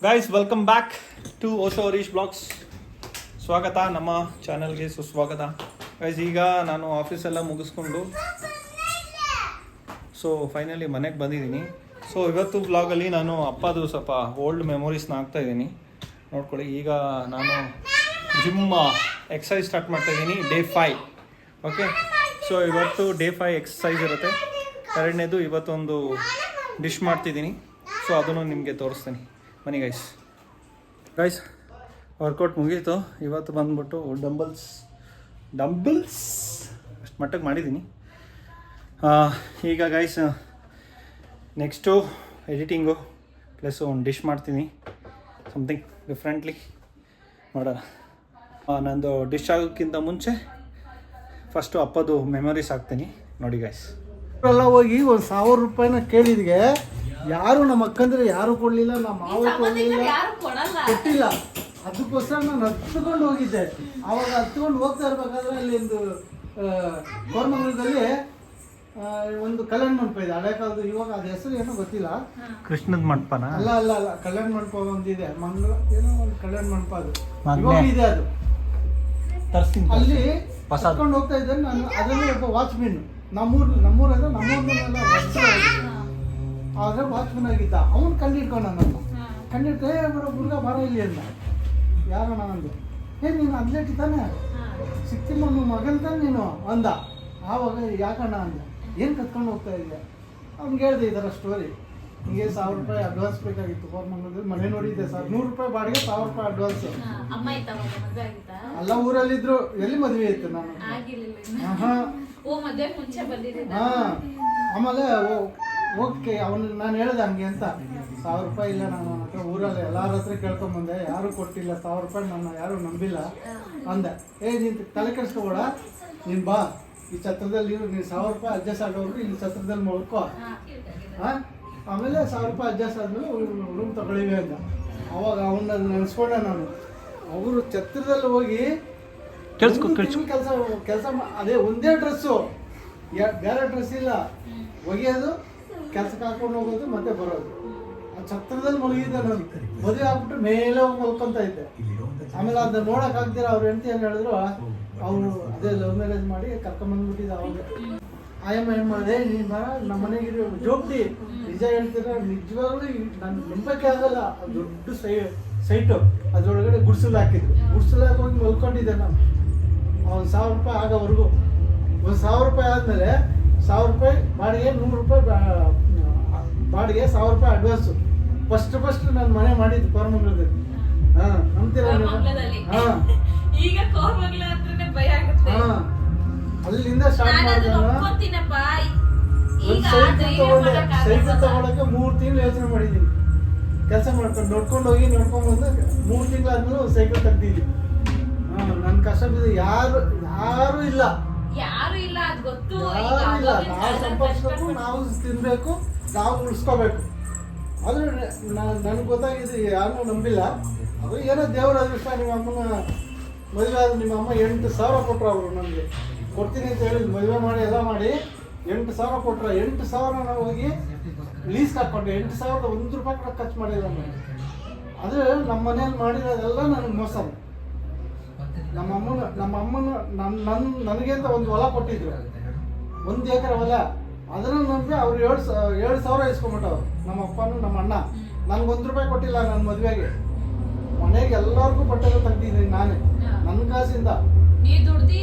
Guys welcome back to Osho Harish blogs. ಸ್ವಾಗತ ನಮ್ಮ ಚಾನಲ್ಗೆ, ಸುಸ್ವಾಗತ. ಗೈಸ್ ಈಗ ನಾನು ಆಫೀಸೆಲ್ಲ ಮುಗಿಸ್ಕೊಂಡು ಫೈನಲಿ ಮನೆಗೆ ಬಂದಿದ್ದೀನಿ. ಇವತ್ತು ವ್ಲಾಗಲ್ಲಿ ನಾನು ಅಪ್ಪದು ಸ್ವಲ್ಪ ಓಲ್ಡ್ ಮೆಮೊರೀಸ್ನ ಹಾಕ್ತಾಯಿದ್ದೀನಿ, ನೋಡ್ಕೊಳ್ಳಿ. ಈಗ ನಾನು ಜಿಮ್ ಎಕ್ಸಸೈಸ್ ಸ್ಟಾರ್ಟ್ ಮಾಡ್ತಾಯಿದ್ದೀನಿ, ಡೇ 5. ಓಕೆ, ಇವತ್ತು ಡೇ 5 ಎಕ್ಸಸೈಸ್ ಇರುತ್ತೆ. ಎರಡನೇದು ಇವತ್ತೊಂದು ಡಿಶ್ ಮಾಡ್ತಿದ್ದೀನಿ, ಅದನ್ನು ನಿಮಗೆ ತೋರಿಸ್ತೀನಿ ಬನ್ನಿ ಗೈಸ್. ವರ್ಕೌಟ್ ಮುಗೀತು. ಇವತ್ತು ಬಂದ್ಬಿಟ್ಟು ಡಂಬಲ್ಸ್ ಅಷ್ಟು ಮಟ್ಟಕ್ಕೆ ಮಾಡಿದ್ದೀನಿ. ಈಗ ಗೈಸ್ ನೆಕ್ಸ್ಟು ಎಡಿಟಿಂಗು ಪ್ಲಸ್ ಒಂದು ಡಿಶ್ ಮಾಡ್ತೀನಿ, ಸಮಥಿಂಗ್ ಡಿಫ್ರೆಂಟ್ಲಿ ಮಾಡೋಣ. ನಂದು ಡಿಶ್ ಆಗೋಕ್ಕಿಂತ ಮುಂಚೆ ಫಸ್ಟು ಅಪ್ಪದು ಮೆಮೊರೀಸ್ ಹಾಕ್ತೀನಿ ನೋಡಿ ಗೈಸ್. ಎಲ್ಲ ಹೋಗಿ ಒಂದು 1000 ರೂಪಾಯಿನ ಕೇಳಿದ್ಗೆ ಯಾರು ನಮ್ಮ ಅಕ್ಕಂದ್ರೆ ಯಾರು ಕೊಡಲಿಲ್ಲ, ನಮ್ಮ ಮಾವ ಕೊಟ್ಟಿಲ್ಲ. ಅದಕ್ಕೋಸ್ಕರ ನಾನು ಹತ್ಕೊಂಡು ಹೋಗಿದ್ದೆ. ಆವಾಗ ಹತ್ಕೊಂಡು ಹೋಗ್ತಾ ಇರ್ಬೇಕಾದ್ರೆ ಅಲ್ಲಿ ಒಂದು ಕೋರಮಂಗಲದಲ್ಲಿ ಒಂದು ಕಲ್ಯಾಣ ಮಂಟಪ ಇದೆ, ಹಳೆ ಕಾಲದ್ದು. ಇವಾಗ ಅದು ಹೆಸರು ಏನೋ ಗೊತ್ತಿಲ್ಲ. ಕೃಷ್ಣದ ಮಂಟಪನ? ಅಲ್ಲ, ಕಲ್ಯಾಣ ಮಂಟಪ ಒಂದಿದೆ, ಮಂಗಳ ಏನೋ ಒಂದು ಕಲ್ಯಾಣ ಮಂಟಪ, ಅದು ಇವಾಗ ಇದೆ. ಅದು ಅಲ್ಲಿ ಹತ್ಕೊಂಡು ಹೋಗ್ತಾ ಇದ್ದೆ ನಾನು. ಅದರಲ್ಲಿ ಒಬ್ಬ ವಾಚ್ಮೆನ್, ನಮ್ಮೂರಂದ್ರೆ ನಮ್ಮೂರನ್ನೆಲ್ಲ ಆದರೆ ವಾಚ್ಮನ್ ಆಗಿದ್ದ. ಅವನು ಕಂಡಿಡ್ಕೊಂಡು ನನ್ನನ್ನು ಬರೋ ಹುಡುಗ ಬರ ಇಲ್ಲಿ ಅಂದ. ಯಾರಣ್ಣ ಅಂದು, ನೀನು ಅತ್ಲೇಟ್ ತಾನೆ, ಸಿಕ್ಕಿಲ್ಲ ಮಗನ್ ತಾನೆ ನೀನು ಅಂದ. ಆವಾಗ ಯಾಕಣ್ಣ ಅಂದ, ಏನು ಕತ್ಕೊಂಡು ಹೋಗ್ತಾ ಇದ್ದೆ. ಅವ್ನಿಗೆ ಹೇಳಿದೆ ಈ ಥರ ಸ್ಟೋರಿ. ಹಿಂಗೆ 1000 ರೂಪಾಯಿ ಅಡ್ವಾನ್ಸ್ ಬೇಕಾಗಿತ್ತು ಕೋರಮಂಗಲದಲ್ಲಿ, ಮನೆ ನೋಡಿದ್ದೆ ಸರ್. 100 ರೂಪಾಯಿ ಬಾಡಿಗೆ, 1000 ರೂಪಾಯಿ ಅಡ್ವಾನ್ಸ್. ಎಲ್ಲ ಊರಲ್ಲಿದ್ರು. ಎಲ್ಲಿ ಮದುವೆ ಇತ್ತು ನಾನು? ಆಮೇಲೆ ಓಕೆ, ಅವನು ನಾನು ಹೇಳಿದೆ ಹಂಗೆ ಅಂತ. 1000 ರೂಪಾಯಿ ಇಲ್ಲ ನಾನು ಹತ್ರ, ಊರಲ್ಲಿ ಎಲ್ಲರ ಹತ್ರ ಕೇಳ್ಕೊಂಬಂದೆ, ಯಾರೂ ಕೊಟ್ಟಿಲ್ಲ 1000 ರೂಪಾಯಿ, ನನ್ನ ಯಾರೂ ನಂಬಿಲ್ಲ ಅಂದೆ. ನೀನು ತಲೆ ಕೆಡಿಸ್ಕೊಬೇಡ, ನೀನು ಬಾ ಈ ಛತ್ರದಲ್ಲಿ ನೀನು 1000 ರೂಪಾಯಿ ಅಡ್ಜಸ್ಟ್ ಆಗೋರು ಇಲ್ಲಿ ಛತ್ರದಲ್ಲಿ ಮಲ್ಕೋ. ಆಮೇಲೆ 1000 ರೂಪಾಯಿ ಅಡ್ಜಸ್ಟ್ ಆದ್ಮೇಲೆ ರೂಮ್ ತಗೊಳ್ಳಿವೆ ಅಂದ. ಅವಾಗ ಅವನ್ನ ನೆನೆಸ್ಕೊಂಡೆ ನಾನು. ಅವರು ಛತ್ರದಲ್ಲಿ ಹೋಗಿ ಕೆಲಸ ಅದೇ ಒಂದೇ ಡ್ರೆಸ್ಸು, ಬೇರೆ ಡ್ರೆಸ್ ಇಲ್ಲ. ಒಗೆಯೋದು, ಕೆಲ್ಸಕ್ಕೆ ಹಾಕೊಂಡು ಹೋಗೋದು, ಮತ್ತೆ ಬರೋದು. ಆ ಛತ್ರದಲ್ಲಿ ಮಲಗಿದ್ದೆ ನಾನು. ಮದುವೆ ಆಗ್ಬಿಟ್ಟು ಮೇಲೆ ಹೋಗಿ ಮಲ್ಕೊಂತ ಇದ್ದೆ. ಆಮೇಲೆ ಅದನ್ನ ನೋಡಕ್ ಆಗ್ದಿರ ಅವ್ರ ಹೆಂಡತಿ ಏನು ಹೇಳಿದ್ರು, ಅವರು ಅದೇ ಲವ್ ಮ್ಯಾರೇಜ್ ಮಾಡಿ ಕರ್ಕೊಂಬಂದ್ಬಿಟ್ಟಿದ್ದೆ. ಅವಾಗ ಆಯಮ್ಮ ಏನು ಮಾಡಿದೆ, ನೀನು ಬರ ನಮ್ಮ ಮನೆಗೆ ಜೋಗ್ತಿ. ನಿಜ ಹೇಳ್ತೀರ, ನಿಜವಾಗ್ಲೂ ನಾನು ನಂಬಕ್ಕೆ ಆಗಲ್ಲ. ದೊಡ್ಡ ಸೈಟು, ಅದ್ರೊಳಗಡೆ ಗುಡ್ಸಲ್ ಹಾಕಿದ್ರು. ಗುಡ್ಸಲ್ ಹೋಗಿ ಮಲ್ಕೊಂಡಿದ್ದೆ ನಾನು. ಒಂದು 1000 ರೂಪಾಯಿ ಆಗೋವರೆಗೂ. ಒಂದು 1000 ರೂಪಾಯಿ ಆದಮೇಲೆ 1000 ರೂಪಾಯಿ ಬಾಡಿಗೆ, 100 ರೂಪಾಯಿ ಬಾಡಿಗೆ, 1000 ರೂಪಾಯಿ ಅಡ್ವಾನ್ಸು. ಫಸ್ಟ್ ನಾನು ಮನೆ ಮಾಡಿದ್ದು ಕೋರಮಂಗಲದಲ್ಲಿ. ನಂಬ್ತೀರಾ ನೀವು? ಅಲ್ಲಿಂದ ಸ್ಟಾರ್ಟ್ ಮಾಡಿದೆ. ಸೈಕಲ್ ತಗೊಳಕ್ಕೆ 3 ತಿಂಗಳು ಯೋಚನೆ ಮಾಡಿದ್ದೀನಿ. ಕೆಲಸ ಮಾಡ್ಕೊಂಡು ನೋಡ್ಕೊಂಡು ಹೋಗಿ ನೋಡ್ಕೊಂಡು ಬಂದು 3 ತಿಂಗಳಾದ್ಮೇಲೆ ಒಂದು ಸೈಕಲ್ ತೆಗ್ದಿದ್ದೀನಿ. ನನ್ನ ಕಷ್ಟ ಬಿದ್ದು ಯಾರು ಇಲ್ಲ. ನಾವು ಸಂಪಾದಿಸ್ಬೇಕು, ನಾವು ತಿನ್ಬೇಕು, ನಾವು ಉಳಿಸ್ಕೋಬೇಕು. ಆದ್ರೆ ನನಗೆ ಗೊತ್ತಾಗಿದೆ, ಯಾರನ್ನೂ ನಂಬಿಲ್ಲ. ಅದು ಏನೋ ದೇವರ ಅದೃಷ್ಟ. ನಿಮ್ಮ ಅಮ್ಮನ ಮದುವೆ ಆದ್ರೆ ನಿಮ್ಮ ಅಮ್ಮ 8,000 ಕೊಟ್ಟರು. ಅವರು ನನಗೆ ಕೊಡ್ತೀನಿ ಅಂತ ಹೇಳಿದ್ರು. ಮದುವೆ ಮಾಡಿ ಎಲ್ಲ ಮಾಡಿ 8,000 ಕೊಟ್ಟರು. 8,000 ನಾವು ಹೋಗಿ ಲೀಸ್ ಹಾಕ್ಕೊಂಡೆ. 8,000 1 ರೂಪಾಯಿ ಕೂಡ ಖರ್ಚು ಮಾಡಿಲ್ಲ ನಾನು. ಆದರೆ ನಮ್ಮ ಮನೇಲಿ ಮಾಡಿರೋದೆಲ್ಲ ನನಗೆ ಮೋಸ. ನಮ್ಮ ಅಮ್ಮನ ನನಗೆ ಅಂತ ಒಂದು ಹೊಲ ಕೊಟ್ಟಿದ್ರು, 1 ಎಕರೆ ಹೊಲ. ಅದನ್ನು ನಂಬಿ ಅವ್ರು 7,000 ಇಸ್ಕೊಂಬಿಟ್ಟವ್ರು. ನಮ್ಮ ಅಪ್ಪನೂ ನಮ್ಮ ಅಣ್ಣ. ನನಗೆ 1 ರೂಪಾಯಿ ಕೊಟ್ಟಿಲ್ಲ ನನ್ನ ಮದುವೆಗೆ. ಮನೆಗೆ ಎಲ್ಲರಿಗೂ ಬಟ್ಟೆಗಳು ತೆಗ್ದಿದ್ದೀನಿ ನಾನೇ, ನನ್ನ ಕಾಸಿಂದ.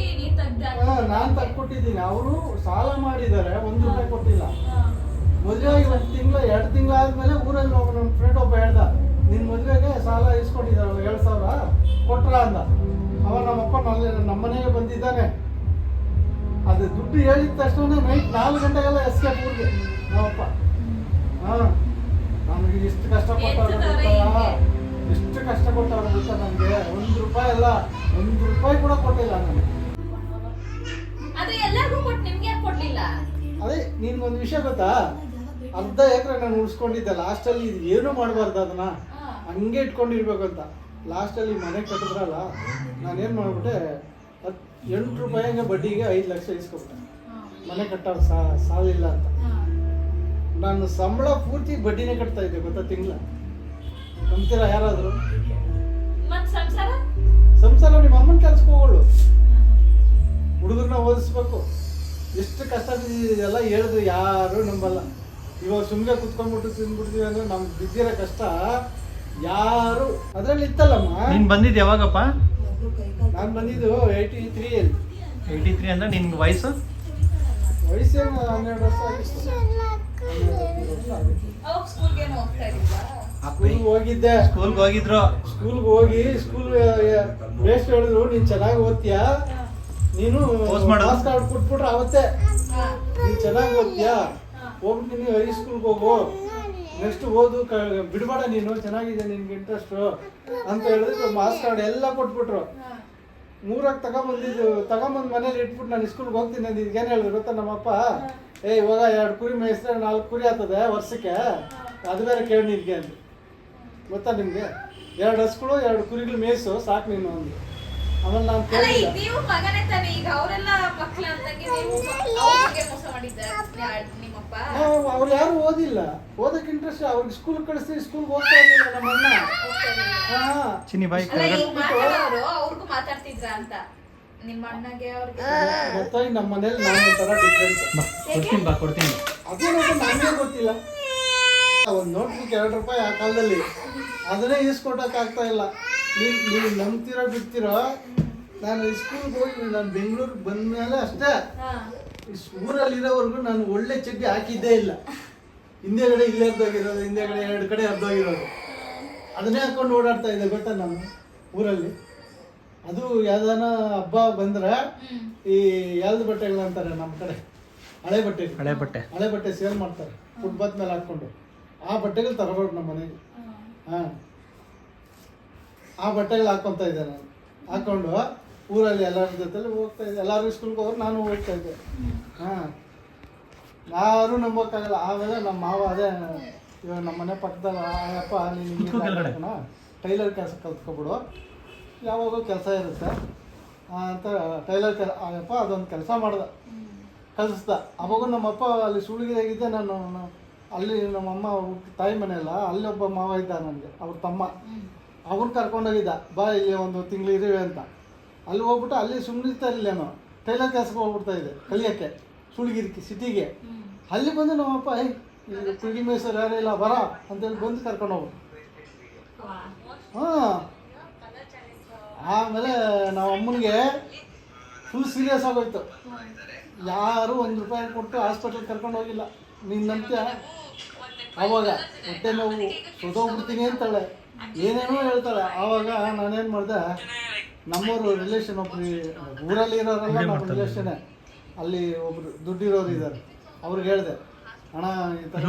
ನಾನು ತೆಗ್ಕೊಟ್ಟಿದ್ದೀನಿ. ಅವರು ಸಾಲ ಮಾಡಿದ್ದಾರೆ, 1 ರೂಪಾಯಿ ಕೊಟ್ಟಿಲ್ಲ. ಮದುವೆಗೆ 1 ತಿಂಗಳು 2 ತಿಂಗಳಾದ್ಮೇಲೆ ಊರಲ್ಲಿ ಒಬ್ಬ ನನ್ನ ಫ್ರೆಂಡ್ ಒಬ್ಬ ಹೇಳ್ದ, ನಿನ್ನ ಮದುವೆಗೆ ಸಾಲ ಇಸ್ಕೊಂಡಿದ್ದಾರೆ 7,000 ಕೊಟ್ರ ಅಂದ. ಅವ ನಮ್ಮಪ್ಪ ನಮ್ಮನೆಗೆ ಬಂದಿದ್ದಾನೆ. ಅದು ದುಡ್ಡು ಹೇಳಿದ ತಕ್ಷಣ ನೈಟ್ 4 ಗಂಟೆಗೆಲ್ಲ ಎಸ್ಕೇಪ್ ಊರಿಗೆ ನಮ್ಮಪ್ಪ. ನನಗೆ ಎಷ್ಟು ಕಷ್ಟ ಕೊಟ್ಟವ್ರು ಗೊತ್ತಾ ನನಗೆ. 1 ರೂಪಾಯಿ ಅಲ್ಲ, 1 ರೂಪಾಯಿ ಕೂಡ ಕೊಟ್ಟಿಲ್ಲ ನನಗೆ. ಅದೇ ನಿನ್ಗೊಂದು ವಿಷಯ ಗೊತ್ತಾ, ಅರ್ಧ ಎಕರೆ ನಾನು ಉಳಿಸ್ಕೊಂಡಿದ್ದೆ. ಲಾಸ್ಟಲ್ಲಿ ಇದು ಏನೂ ಮಾಡಬಾರ್ದು, ಅದನ್ನ ಹಂಗೆ ಇಟ್ಕೊಂಡಿರ್ಬೇಕು ಅಂತ. ಲಾಸ್ಟಲ್ಲಿ ಮನೆ ಕಟ್ಟಿದ್ರಲ್ಲ, ನಾನೇನು ಮಾಡಿಬಿಟ್ಟೆ, 8 ರೂಪಾಯಿಗೆ ಬಡ್ಡಿಗೆ 5 ಲಕ್ಷ ಇಸ್ಕೊಬಿಟ್ಟೆ. ಮನೆ ಕಟ್ಟೋರು ಸಾಲಿಲ್ಲ ಅಂತ. ನಾನು ಸಂಬಳ ಪೂರ್ತಿ ಬಡ್ಡಿನೇ ಕಟ್ತಾ ಇದ್ದೆ ಗೊತ್ತಾ, ತಿಂಗಳ. ನಂಬ್ತೀರಾ ಯಾರಾದ್ರು? ಮತ್ ಸಂಸಾರ ಸಂಸಾರ ನಿಮ್ಮ ಅಮ್ಮನ ಕೆಲ್ಸಕ್ಕೆ ಹೋಗೋಳು, ಹುಡುಗರನ್ನ ಓದಿಸ್ಬೇಕು. ಎಷ್ಟು ಕಷ್ಟ ಎಲ್ಲ ಹೇಳಿದ್ರು ಯಾರು ನಂಬಲ್ಲ. ಇವಾಗ ಸುಮ್ಮನೆ ಕುತ್ಕೊಂಡ್ಬಿಟ್ಟು ತಿಂದ್ಬಿಡ್ತೀವಿ ಅಂದ್ರೆ ನಮ್ಗೆ ಬಿದ್ದಿರೋ ಕಷ್ಟ ಯಾರು ಅದ್ರಲ್ಲಿ ಇತ್ತಲ್ಲಮ್ಮ. ನೀನು ಬಂದಿದ್ದು ಯಾವಾಗಪ್ಪ? ನಾನು ಬಂದಿದ್ದು 83 83 ಅಂದ್ರೆ ನಿನ್ಗೆ ವಯಸ್ಸು? ವಯಸ್ಸೇನು 12 ವರ್ಷ ಆಗಿತ್ತು. ಅವಾಗ ಸ್ಕೂಲ್ಗೇನು ಹೋಗ್ತಾ ಇದ್ದಿಲ್ವಾ? ಸ್ಕೂಲ್ಗೆ ಹೋಗಿದ್ದೆ. ಸ್ಕೂಲ್ಗೆ ಹೋಗಿದ್ರು. ಸ್ಕೂಲ್ಗೆ ಹೋಗಿ ಸ್ಕೂಲ್ ವೇಸ್ಟ್ ಹೇಳಿದ್ರು, ನೀನ್ ಚೆನ್ನಾಗಿ ಓದ್ತೀಯಾ, ನೀನು Post ಮಾಡು. ಪಾಸ್ ಕಾರ್ಡ್ ಕೊಟ್ಬಿಟ್ರೆ ಅವತ್ತೇ ಹಾ. ನೀನ್ ಚೆನ್ನಾಗಿ ಓದ್ತೀಯಾ, ಹೋಗ್ಬಿಟ್ಟು ನೀನು ಹೈಸ್ಕೂಲ್ಗೆ ಹೋಗು, ನೆಕ್ಸ್ಟ್ ಓದು, ಬಿಡಬೇಡ ನೀನು, ಚೆನ್ನಾಗಿದೆ ನಿನ್ಗೆ ಇಂಟ್ರೆಸ್ಟ್ ಅಂತ ಹೇಳಿದ್ರು. ಮಾಸ್ ಕಾರ್ಡ್ ಎಲ್ಲ ಕೊಟ್ಬಿಟ್ರು. ಹಾ. 3 ತಗೊಂಬಂದು ಮನೇಲಿ ಇಟ್ಬಿಟ್ಟು ನಾನು ಸ್ಕೂಲ್ಗೆ ಹೋಗ್ತೀನಿ ಅಂತ ಇದಕ್ಕೇನು ಹೇಳಿದ್ರು ಗೊತ್ತಾ ನಮ್ಮಪ್ಪ? ಇವಾಗ 2 ಕುರಿ ಮೇಯಿಸಿದ್ರೆ 4 ಕುರಿ ಆಗ್ತದೆ ವರ್ಷಕ್ಕೆ, ಅದು ಬೇರೆ ಕೇಳಿ ನಿನ್ಗೆ ಅಂತ. ಗೊತ್ತಾ ನಿಮ್ಗೆ? 2 ಹಸುಗಳು 2 ಕುರಿಗಳು ಮೇಯಿಸು ಸಾಕು ನೀನು ಅಂದು. ಆಮೇಲೆ ನಾನು ಅಲ್ಲ, ಕೇಳಿಲ್ಲ. ಈಗ ನೀವು ಮಗನೇ ತಾನೆ, ಈಗ ಅವರೆಲ್ಲ ಮಕ್ಳ ಅಂದಂಗೆ ನೀವು ಅವ್ರಿಗೆ ಮೋಸ ಮಾಡಿದ್ದಾರೆ ನಿಮ್ಮಪ್ಪ. ಅವ್ರು ಯಾರು ಓದಿಲ್ಲ, ಓದಕ್ಕೆ ಇಂಟ್ರೆಸ್ಟ್, ಅವ್ರಿಗೆ ಸ್ಕೂಲ್ ಕಳಿಸ್ತೀವಿ, ಸ್ಕೂಲ್ಗೆ ಹೋಗ್ತಾ ಇರ್ಲಿಲ್ಲ ನಮ್ಮ ಅಣ್ಣ. ಹಾ ಚಿನ್ನಿ ಬಾಯಿ ಅಲ್ಲ, ಈಗ ಮಾತಾಡೋರು ಅವ್ರಿಗೂ ಮಾತಾಡ್ತಿದ್ರ ಅಂತ ನಿಮ್ಮ ಅಣ್ಣಗೆ ಅವ್ರಿಗೆ. ಗೊತ್ತಾಗಿ ನಮ್ಮ ಮನೇಲಿ ನಾನು ಒಂಥರ ಡಿಫ್ರೆಂಟ್. ಕೊಡ್ತೀನಿ. ಅದೇನಂತ ನನಗೆ ಗೊತ್ತಿಲ್ಲ. ಒಂದು ನೋಟ್ಬುಕ್ 2 ರೂಪಾಯಿ ಆ ಕಾಲದಲ್ಲಿ, ಅದನ್ನೇ ಈಸ್ಕೊಟ್ಟಕ್ಕಾಗ್ತಾ ಇಲ್ಲ. ನೀವು ನಂಬ್ತಿರೋ ಬಿಡ್ತಿರೋ, ನಾನು ಸ್ಕೂಲ್ಗೆ ಹೋಗಿ ನಾನು ಬೆಂಗಳೂರಿಗೆ ಬಂದಮೇಲೆ ಅಷ್ಟೇ, ಊರಲ್ಲಿರೋವರೆಗೂ ನಾನು ಒಳ್ಳೆ ಚಡ್ಡಿ ಹಾಕಿದ್ದೇ ಇಲ್ಲ. ಹಿಂದೆಗಡೆ ಇಲ್ಲೇ ಹರಿದೋಗಿರೋದು, ಹಿಂದೆಗಡೆ 2 ಕಡೆ ಹರಿದೋಗಿರೋದು, ಅದನ್ನೇ ಹಾಕೊಂಡು ಓಡಾಡ್ತಾ ಇದ್ದೆ ಗೊತ್ತಾ ನಾನು ಊರಲ್ಲಿ. ಅದು ಯಾವ್ದಾನ ಹಬ್ಬ ಬಂದ್ರೆ ಈ ಯಾವ್ದು ಬಟ್ಟೆಗಳು ಅಂತಾರೆ ನಮ್ಮ ಕಡೆ, ಹಳೆ ಬಟ್ಟೆ ಸೇಲ್ ಮಾಡ್ತಾರೆ ಫುಟ್ಪಾತ್ ಮೇಲೆ ಹಾಕೊಂಡು. ಆ ಬಟ್ಟೆಗಳು ತಗೋಬಾರ್ದು ನಮ್ಮ ಮನೆಗೆ. ಹಾಂ, ಆ ಬಟ್ಟೆಗಳು ಹಾಕ್ಕೊತಾ ಇದ್ದೆ ನಾನು. ಹಾಕೊಂಡು ಊರಲ್ಲಿ ಎಲ್ಲರ ಜೊತೆಲಿ ಹೋಗ್ತಾ ಇದ್ದೆ. ಎಲ್ಲರೂ ಸ್ಕೂಲ್ಗೆ ಹೋದ್ರೆ ನಾನು ಹೋಗ್ತಾ ಇದ್ದೆ. ಹಾಂ, ಯಾರೂ ನಂಬೋಕ್ಕಾಗಲ್ಲ. ಆಮೇಲೆ ನಮ್ಮ ಮಾವ ಅದೇ ಇವಾಗ ನಮ್ಮ ಮನೆ ಪಕ್ಕದಲ್ಲಿ ಅಪ್ಪ ನೀನು ಟೈಲರ್ ಕೆಲಸ ಕಲ್ತ್ಕೊಬಿಡು, ಯಾವಾಗೋ ಕೆಲಸ ಇರುತ್ತೆ ಅಂತ ಟೈಲರ್ ಅಪ್ಪ ಅದೊಂದು ಕೆಲಸ ಮಾಡ್ದೆ, ಕಲಿಸ್ದ. ಅವಾಗ ನಮ್ಮಪ್ಪ ಅಲ್ಲಿ ಸುಳ್ಗಿದಾಗಿದ್ದೆ ನಾನು. ಅಲ್ಲಿ ನಮ್ಮಮ್ಮ ತಾಯಿ ಮನೆಯಲ್ಲ, ಅಲ್ಲಿ ಒಬ್ಬ ಮಾವ ಇದ್ದ ನನಗೆ, ಅವ್ರ ತಮ್ಮ. ಅವನು ಕರ್ಕೊಂಡೋಗಿದ್ದ, ಬಾ ಇಲ್ಲಿ 1 ತಿಂಗಳು ಇರುವೆ ಅಂತ. ಅಲ್ಲಿ ಹೋಗ್ಬಿಟ್ಟು ಅಲ್ಲಿ ಸುಮ್ಮನಿರ್ತಾ ಇರಲಿಲ್ಲೇನೋ, ಟೈಲರ್ ಕೆಲಸಕ್ಕೆ ಹೋಗ್ಬಿಡ್ತಾ ಇದೆ ಕಲಿಯೋಕ್ಕೆ ಸುಳ್ಗಿರ್ಕಿ ಸಿಟಿಗೆ. ಅಲ್ಲಿ ಬಂದು ನಮ್ಮಪ್ಪ ಈಗ ಕುಡಿ ಮೇಸರು ಯಾರೇ ಇಲ್ಲ ಬರ ಅಂತೇಳಿ ಬಂದು ಕರ್ಕೊಂಡು ಹೋಗ್ರು. ಹಾಂ, ಆಮೇಲೆ ನಾವು ಅಮ್ಮನಿಗೆ ಫುಲ್ ಸೀರಿಯಸ್ ಆಗೋಯ್ತು. ಯಾರು 1 ರೂಪಾಯಿ ಕೊಟ್ಟು ಹಾಸ್ಪಿಟ್ಲಿಗೆ ಕರ್ಕೊಂಡು ಹೋಗಿಲ್ಲ. ನೀನು ನಂಬ್ತೀಯ? ಆವಾಗ ಹೊಟ್ಟೆ ನೋವು ಸೊದೋಗ್ಬಿಡ್ತೀನಿ ಅಂತಾಳೆ, ಏನೇನೋ ಹೇಳ್ತಾಳೆ. ಆವಾಗ ನಾನೇನು ಮಾಡಿದೆ, ನಮ್ಮವರು ರಿಲೇಷನ್ ಒಬ್ರು ಊರಲ್ಲಿ ಇರೋರಲ್ಲ, ನಮ್ಮ ರಿಲೇಷನ್ನೇ, ಅಲ್ಲಿ ಒಬ್ರು ದುಡ್ಡಿರೋರು ಇದ್ದಾರೆ, ಅವ್ರಿಗೆ ಹೇಳಿದೆ, ಅಣ್ಣ ಈ ಥರ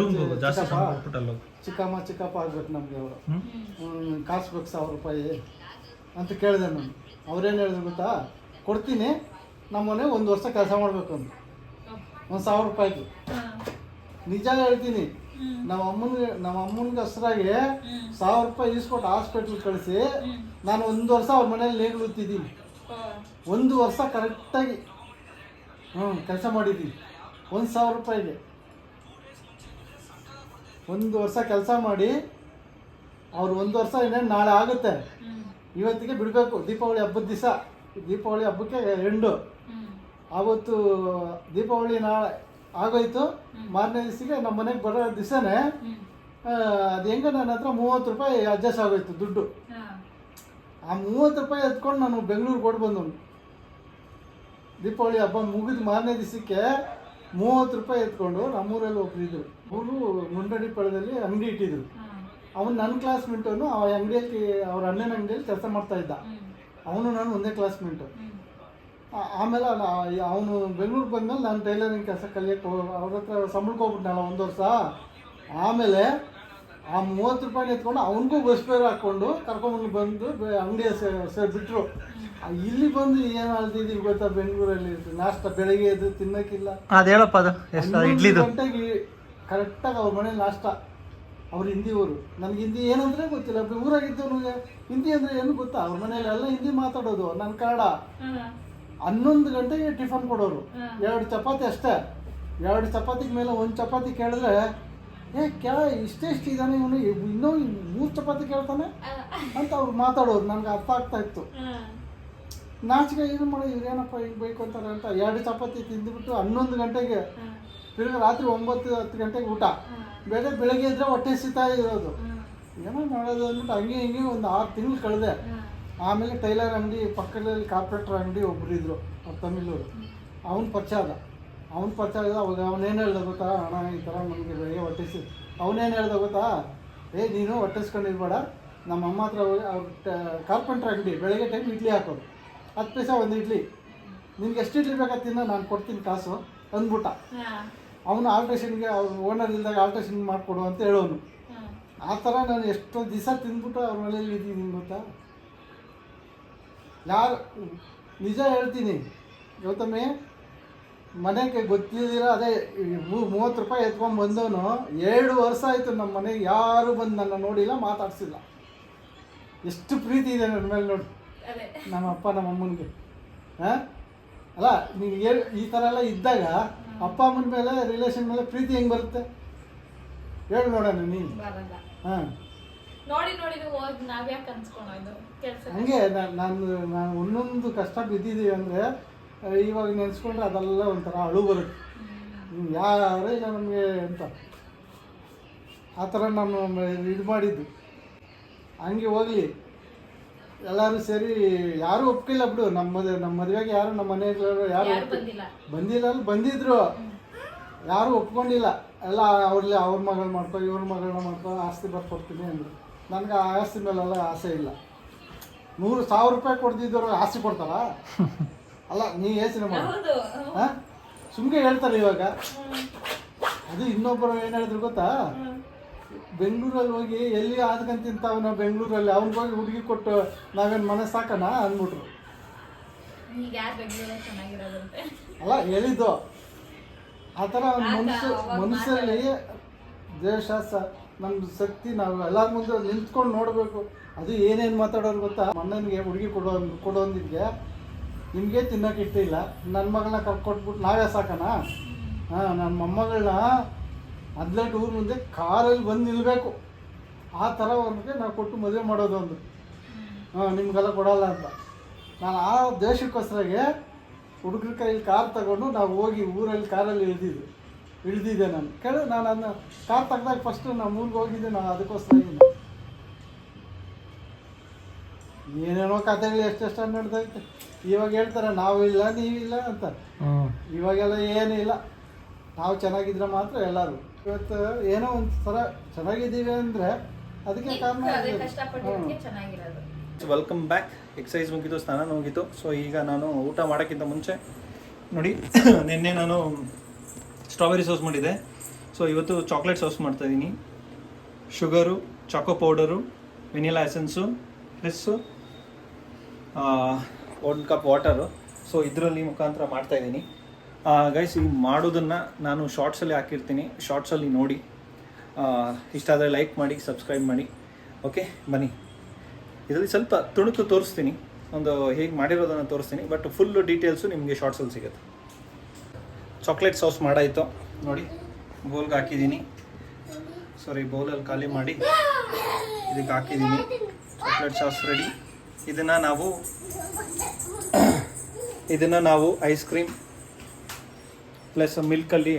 ಚಿಕ್ಕಪ್ಪ ಆಗ್ಬೇಕು ನಮಗೆ, ಅವರು ಕಾಸ್ಬೇಕು 1000 ರೂಪಾಯಿ ಅಂತ ಕೇಳಿದೆ ನಾನು. ಅವ್ರೇನು ಹೇಳಿದ್ರು ಗೊತ್ತಾ? ಕೊಡ್ತೀನಿ, ನಮ್ಮನೆ 1 ವರ್ಷ ಕೆಲಸ ಮಾಡಬೇಕು ಅಂತ, 1000 ರೂಪಾಯಿಗೆ. ನಿಜ ಹೇಳ್ತೀನಿ, ನಮ್ಮ ಅಮ್ಮನಿಗೆ ಹೆಸರಾಗಿ 1000 ರೂಪಾಯಿ ಈಸ್ಕೊಟ್ಟು ಹಾಸ್ಪಿಟ್ಲಿಗೆ ಕಳಿಸಿ ನಾನು 1 ವರ್ಷ ಅವ್ರ ಮನೇಲಿ ನೇಗ್ಲುತ್ತಿದ್ದೀನಿ. 1 ವರ್ಷ ಕರೆಕ್ಟಾಗಿ ಕೆಲಸ ಮಾಡಿದ್ದೀನಿ 1000 ರೂಪಾಯಿಗೆ. 1 ವರ್ಷ ಕೆಲಸ ಮಾಡಿ ಅವ್ರು 1 ವರ್ಷ ಇನ್ನೇನು ನಾಳೆ ಆಗುತ್ತೆ, ಇವತ್ತಿಗೆ ಬಿಡಬೇಕು. ದೀಪಾವಳಿ ಹಬ್ಬದ ದಿವಸ, ದೀಪಾವಳಿ ಹಬ್ಬಕ್ಕೆ ಎಂಡು ಆವತ್ತು ದೀಪಾವಳಿ ನಾಳೆ ಆಗೋಯ್ತು. ಮಾರನೇ ದಿವಸಕ್ಕೆ ನಮ್ಮ ಮನೆಗೆ ಬರೋ ದಿವಸನೇ ಅದು ಹೆಂಗೆ ನನ್ನ ಹತ್ರ 30 ರೂಪಾಯಿ ಅಡ್ಜಸ್ಟ್ ಆಗೋಯ್ತು ದುಡ್ಡು. ಆ 30 ರೂಪಾಯಿ ಎತ್ಕೊಂಡು ನಾನು ಬೆಂಗಳೂರಿಗೆ ಕೊಟ್ಟು ಬಂದವನು. ದೀಪಾವಳಿ ಹಬ್ಬ ಮುಗಿದ ಮಾರನೇ ದಿವಸಕ್ಕೆ 30 ರೂಪಾಯಿ ಎತ್ಕೊಂಡು ನಮ್ಮೂರಲ್ಲಿ ಒಬ್ರು ಇದ್ರು, ಅವರು ಮುಂಡಡಿಪಾಳ್ಯದಲ್ಲಿ ಅಂಗಡಿ ಇಟ್ಟಿದ್ರು. ಅವನು ನನ್ನ ಕ್ಲಾಸ್ಮೇಟವನು, ಆ ಅಂಗಡಿಯಲ್ಲಿ ಅವ್ರ ಅಣ್ಣನ ಅಂಗಡಿಯಲ್ಲಿ ಕೆಲಸ ಮಾಡ್ತಾ ಇದ್ದ. ಅವನು ನಾನು ಒಂದೇ ಕ್ಲಾಸ್ಮೇಟು. ಆಮೇಲೆ ಅವನು ಬೆಂಗಳೂರಿಗೆ ಬಂದಮೇಲೆ ನಾನು ಟೈಲರಿಂಗ್ ಕೆಲಸ ಕಲಿಯೋಕ್ಕೆ ಅವ್ರ ಹತ್ರ ಸಂಬಳಕ್ಕೆ ಹೋಗ್ಬಿಟ್ನಲ್ಲ 1 ವರ್ಷ. ಆಮೇಲೆ ಆ 30 ರೂಪಾಯಿ ಎತ್ಕೊಂಡು ಅವನಿಗೂ ಬಸ್ ಫೇರ್ ಹಾಕ್ಕೊಂಡು ಕರ್ಕೊಂಡ್ಬಂದು ಅಂಗಡಿಯ ಬಿಟ್ಟರು. ಇಲ್ಲಿ ಬಂದು ಏನು ಅಲ್ದಿದ್ದೀವಿ ಗೊತ್ತಾ, ಬೆಂಗಳೂರಲ್ಲಿ ನಾಷ್ಟ ಬೆಳಗ್ಗೆ ಎದ್ದು ತಿನ್ನೋಕ್ಕಿಲ್ಲ. ಅದು ಹೇಳಪ್ಪ, ಅದು ಗಂಟೆಗೆ ಕರೆಕ್ಟಾಗಿ ಅವ್ರ ಮನೇಲಿ ನಾಷ್ಟ. ಅವ್ರು ಹಿಂದಿಯವರು, ನನಗೆ ಹಿಂದಿ ಏನಂದ್ರೆ ಗೊತ್ತಿಲ್ಲ. ಊರಾಗಿದ್ದವನಿಗೆ ಹಿಂದಿ ಅಂದರೆ ಏನು ಗೊತ್ತಾ? ಅವ್ರ ಮನೇಲಿ ಎಲ್ಲ ಹಿಂದಿ ಮಾತಾಡೋದು, ನನ್ನ ಕನ್ನಡ. 11 ಗಂಟೆಗೆ ಟಿಫನ್ ಕೊಡೋರು, 2 ಚಪಾತಿ ಅಷ್ಟೇ. 2 ಚಪಾತಿಗೆ ಮೇಲೆ 1 ಚಪಾತಿ ಕೇಳಿದ್ರೆ ಇಷ್ಟೇ ಇದಾನೆ ಇವನು, ಇನ್ನೂ 3 ಚಪಾತಿ ಕೇಳ್ತಾನೆ ಅಂತ ಅವ್ರು ಮಾತಾಡೋರು. ನನಗೆ ಅರ್ಥ ಆಗ್ತಾ ಇತ್ತು. ನಾಚಿಕೆ ಏನು ಮಾಡೋ ಇವ್ರೇನಪ್ಪ ಹಿಂಗೆ ಬೇಕು ಅಂತಾರೆ ಅಂತ 2 ಚಪಾತಿ ತಿಂದುಬಿಟ್ಟು 11 ಗಂಟೆಗೆ, ತಿರ್ಗಿ ರಾತ್ರಿ 9-10 ಗಂಟೆಗೆ ಊಟ, ಬೆಳಗ್ಗೆ ಇದ್ರೆ ಹೊಟ್ಟೆ ಸಿಗ್ತಾ ಇರೋದು. ಏನೋ ಮಾಡೋದು ಅಂದ್ಬಿಟ್ಟು ಹಂಗೆ ಹಿಂಗೆ ಒಂದು 6 ತಿಂಗಳು ಕಳೆದೆ. ಆಮೇಲೆ ಟೈಲರ್ ಅಂಗಡಿ ಪಕ್ಕದಲ್ಲಿ ಕಾರ್ಪೊರೇಟರ್ ಅಂಗಡಿ ಒಬ್ರು ಇದ್ರು, ಅವ್ರು ತಮಿಳೂರು. ಅವ್ನು ಪರಿಚಯ ಆದ. ಅವಾಗ ಅವನೇನು ಹೇಳ್ದ ಗೊತ್ತಾ, ಅಣ್ಣ ಈ ಥರ ನನಗೆ ಬೆಳಗ್ಗೆ ಹೊಟ್ಟೆಸಿ, ಅವನೇನು ಹೇಳ್ದ ಗೊತ್ತಾ, ನೀನು ಹೊಟ್ಟೆಸ್ಕೊಂಡಿರ್ಬೇಡ, ನಮ್ಮ ಅಮ್ಮ ಹತ್ರ ಹೋಗಿ ಅವ್ರ ಕಾರ್ಪೆಂಟ್ರ್ ಅಂಗಡಿ ಬೆಳಗ್ಗೆ ಟೈಮ್ ಇಡ್ಲಿ ಹಾಕೋದು, 10 ಪೈಸೆ ಒಂದು ಇಡ್ಲಿ, ನಿನ್ಗೆ ಎಷ್ಟು ಇಡ್ಲಿ ಬೇಕಾ ತಿನ್ನೋ, ನಾನು ಕೊಡ್ತೀನಿ ಕಾಸು ಅಂದ್ಬಿಟ್ಟ. ಅವನು ಆಲ್ಟ್ರೇಷನ್ಗೆ ಅವ್ರು ಓನರ್ ಇಲ್ದಾಗ ಆಲ್ಟ್ರೇಷನ್ ಮಾಡಿಕೊಡು ಅಂತ ಹೇಳೋನು. ಆ ಥರ ನಾನು ಎಷ್ಟೊಂದು ದಿವಸ ತಿಂದ್ಬಿಟ್ಟು ಅವ್ರ ಮನೇಲಿ ಇದ್ದೀನಿ ಗೊತ್ತಾ. ಯಾರು ನಿಜ ಹೇಳ್ತೀನಿ ಗೌತಮಿ, ಮನೆಗೆ ಗೊತ್ತಿದ್ದೀರ, ಅದೇ 30 ರೂಪಾಯಿ ಎತ್ಕೊಂಡು ಬಂದವನು 2 ವರ್ಷ ಆಯಿತು ನಮ್ಮ ಮನೆಗೆ ಯಾರು ಬಂದು ನನ್ನ ನೋಡಿಲ್ಲ, ಮಾತಾಡ್ಸಿಲ್ಲ. ಎಷ್ಟು ಪ್ರೀತಿ ಇದೆ ನನ್ನ ಮೇಲೆ ನೋಡಿ ನಮ್ಮ ಅಪ್ಪ ನಮ್ಮ ಅಮ್ಮನಿಗೆ. ಅಲ್ಲ ನೀವು ಈ ಥರ ಎಲ್ಲ ಇದ್ದಾಗ ಅಪ್ಪ ಅಮ್ಮನ ಮೇಲೆ ರಿಲೇಷನ್ ಮೇಲೆ ಪ್ರೀತಿ ಹೆಂಗೆ ಬರುತ್ತೆ ಹೇಳಿ ನೋಡೋಣ ನೀನು. ಹಾಂ ನೋಡಿ ನೋಡಿ ನಾವ್ಯಾಕೆ ಅನ್ಸ್ಕೊಳೋದು ಕೆಲಸ. ಹಂಗೆ ನಾನು ಒಂದೊಂದು ಕಷ್ಟ ಬಿದ್ದಿದ್ದೀವಿ ಅಂದರೆ ಇವಾಗ ನೆನೆಸ್ಕೊಂಡ್ರೆ ಅದೆಲ್ಲ ಒಂಥರ ಅಳು ಬರುತ್ತೆ. ಯಾರೇ ಇಲ್ಲ ನಮಗೆ ಅಂತ ಆ ಥರ ನಾನು ಇದು ಮಾಡಿದ್ದು. ಹಂಗೆ ಹೋಗಲಿ ಎಲ್ಲರೂ ಸೇರಿ ಯಾರೂ ಒಪ್ಕಿಲ್ಲ ಬಿಡು. ನಮ್ಮ ಮದುವೆಗೆ ಯಾರು ನಮ್ಮ ಮನೆಯವರು ಯಾರು ಬಂದಿಲ್ಲ, ಅಲ್ಲಿ ಬಂದಿದ್ರು ಯಾರೂ ಒಪ್ಕೊಂಡಿಲ್ಲ. ಎಲ್ಲ ಅವ್ರ ಮಗಳು ಮಾಡ್ಕೊ, ಇವ್ರ ಮಗಳನ್ನ ಮಾಡ್ಕೊ, ಆಸ್ತಿ ಬರ್ಕೊಡ್ತೀನಿ ಅಂದರು. ನನಗೆ ಆ ಆಸ್ತಿ ಮೇಲೆಲ್ಲ ಆಸೆ ಇಲ್ಲ. 100,000 ರೂಪಾಯಿ ಕೊಡ್ತಿದ್ದವ್ರು ಆಸ್ತಿ ಕೊಡ್ತಾರ? ಅಲ್ಲ, ನೀ ಯೋಚನೆ ಮಾಡು. ಹಾಂ, ಸುಮ್ಮನೆ ಹೇಳ್ತಾರೆ ಇವಾಗ. ಅದು ಇನ್ನೊಬ್ಬರು ಏನು ಹೇಳಿದ್ರು ಗೊತ್ತಾ, ಬೆಂಗಳೂರಲ್ಲಿ ಹೋಗಿ ಎಲ್ಲಿ ಆದ್ಕಂತ ತಿಂತಾವ ನಾವು ಬೆಂಗಳೂರಲ್ಲಿ, ಅವ್ನಿಗೋಗಿ ಹುಡುಗಿ ಕೊಟ್ಟು ನಾವೇನು ಮನಸ್ಸು ಸಾಕಣ ಅಂದ್ಬಿಟ್ರು. ಅಲ್ಲ ಹೇಳಿದ್ದು ಆ ಥರ ಮನುಷ್ಯರಲ್ಲಿ ದೇಶ ನಮ್ಮ ಶಕ್ತಿ, ನಾವು ಎಲ್ಲರ ಮುಂದೆ ನಿಂತ್ಕೊಂಡು ನೋಡಬೇಕು. ಅದು ಏನೇನು ಮಾತಾಡೋರು ಗೊತ್ತಾ, ಅಣ್ಣನಿಗೆ ಹುಡುಗಿ ಕೊಡೋಂದಿದ್ಗೆ ನಿಮಗೆ ತಿನ್ನೋಕೆ ಇಟ್ಟಿಲ್ಲ, ನನ್ನ ಮಗಳನ್ನ ಕರ್ಕೊಟ್ಬಿಟ್ಟು ನಾವೇ ಸಾಕಣ. ನನ್ನ ಮೊಮ್ಮಗಳನ್ನ 18 ಊರ ಮುಂದೆ ಕಾರಲ್ಲಿ ಬಂದು ನಿಲ್ಲಬೇಕು, ಆ ಥರ ಅವ್ರಿಗೆ ನಾವು ಕೊಟ್ಟು ಮದುವೆ ಮಾಡೋದು ಒಂದು. ನಿಮಗೆಲ್ಲ ಕೊಡೋಲ್ಲ ಅಂತ. ನಾನು ಆ ದೇಶಕ್ಕೋಸ್ಕರಗೆ ಹುಡುಗರ ಕೈಯಲ್ಲಿ ಕಾರ್ ತಗೊಂಡು ನಾವು ಹೋಗಿ ಊರಲ್ಲಿ ಕಾರಲ್ಲಿ ಇಳಿದಿದ್ದೆ. ನಾನು ಅದನ್ನ ಕಾರ್ ತೆಗ್ದಾಗ ಫಸ್ಟು ನಮ್ಮ ಊರಿಗೆ ಹೋಗಿದ್ದೆ. ನಾನು ಅದಕ್ಕೋಸ್ಕರ ಏನೇನೋ ಕಥೆಗಳು ಎಷ್ಟೆಷ್ಟು ನಡೆದೈತೆ. ಇವಾಗ ಹೇಳ್ತಾರೆ ನಾವು ಇಲ್ಲ ನೀವಿಲ್ಲ ಅಂತ. ಇವಾಗೆಲ್ಲ ಏನೂ ಇಲ್ಲ, ನಾವು ಚೆನ್ನಾಗಿದ್ರೆ ಮಾತ್ರ ಎಲ್ಲರೂ. ಇವತ್ತು ಏನೋ ಒಂದು ಥರ ಚೆನ್ನಾಗಿದ್ದೀವಿ ಅಂದರೆ ಅದಕ್ಕೆ ಕಾರಣ. Welcome back. ಎಕ್ಸಸೈಸ್ ಮುಗಿತು, ಸ್ನಾನ ಮುಗಿತು. ಸೊ ಈಗ ನಾನು ಊಟ ಮಾಡೋಕ್ಕಿಂತ ಮುಂಚೆ ನೋಡಿ, ನಿನ್ನೆ ನಾನು ಸ್ಟ್ರಾಬೆರಿ ಸಾಸ್ ಮಾಡಿದ್ದೆ. ಸೊ ಇವತ್ತು ಚಾಕ್ಲೇಟ್ ಸಾಸ್ ಮಾಡ್ತಾಯಿದ್ದೀನಿ. Sugar, Chacko powder, vanilla essence plus 1 cup water. So ಇದರಲ್ಲಿ ಮುಖಾಂತರ ಮಾಡ್ತಾಯಿದ್ದೀನಿ ಗೈಸ್. ಈ ಮಾಡೋದನ್ನು ನಾನು ಶಾರ್ಟ್ಸಲ್ಲಿ ಹಾಕಿರ್ತೀನಿ, ಶಾರ್ಟ್ಸಲ್ಲಿ ನೋಡಿ. ಇಷ್ಟ ಆದರೆ ಲೈಕ್ ಮಾಡಿ, ಸಬ್ಸ್ಕ್ರೈಬ್ ಮಾಡಿ. ಓಕೆ, ಬನ್ನಿ. ಇದರಲ್ಲಿ ಸ್ವಲ್ಪ ತುಣುಕು ತೋರಿಸ್ತೀನಿ, ಒಂದು ಹೇಗೆ ಮಾಡಿರೋದನ್ನು ತೋರಿಸ್ತೀನಿ, ಬಟ್ ಫುಲ್ಲು ಡೀಟೇಲ್ಸು ನಿಮಗೆ ಶಾರ್ಟ್ಸಲ್ಲಿ ಸಿಗುತ್ತೆ. ಚಾಕ್ಲೇಟ್ ಸಾಸ್ ಮಾಡಾಯಿತು ನೋಡಿ, ಬೌಲ್ಗೆ ಹಾಕಿದ್ದೀನಿ. ಸಾರಿ, ಬೌಲಲ್ಲಿ ಖಾಲಿ ಮಾಡಿ ಇದಕ್ಕೆ ಹಾಕಿದ್ದೀನಿ. Chocolate sauce ready. ಇದನ್ನು ನಾವು ಐಸ್ ಕ್ರೀಮ್ ಪ್ಲಸ್ ಮಿಲ್ಕಲ್ಲಿ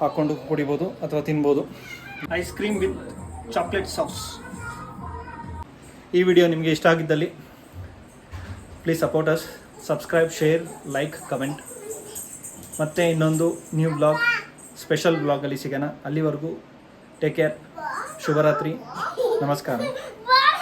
ಹಾಕ್ಕೊಂಡು ಕುಡಿಬೋದು ಅಥವಾ ತಿನ್ಬೋದು. Ice cream with chocolate sauce. ಈ ವಿಡಿಯೋ ನಿಮಗೆ ಇಷ್ಟ ಆಗಿದ್ದಲ್ಲಿ please support us, subscribe, share, like, comment. ಮತ್ತೆ ಇನ್ನೊಂದು ನ್ಯೂ ಬ್ಲಾಗ್, ಸ್ಪೆಷಲ್ ಬ್ಲಾಗಲ್ಲಿ ಸಿಗೋಣ. ಅಲ್ಲಿವರೆಗೂ ಟೇಕ್ ಕೇರ್. ಶುಭರಾತ್ರಿ. ನಮಸ್ಕಾರ.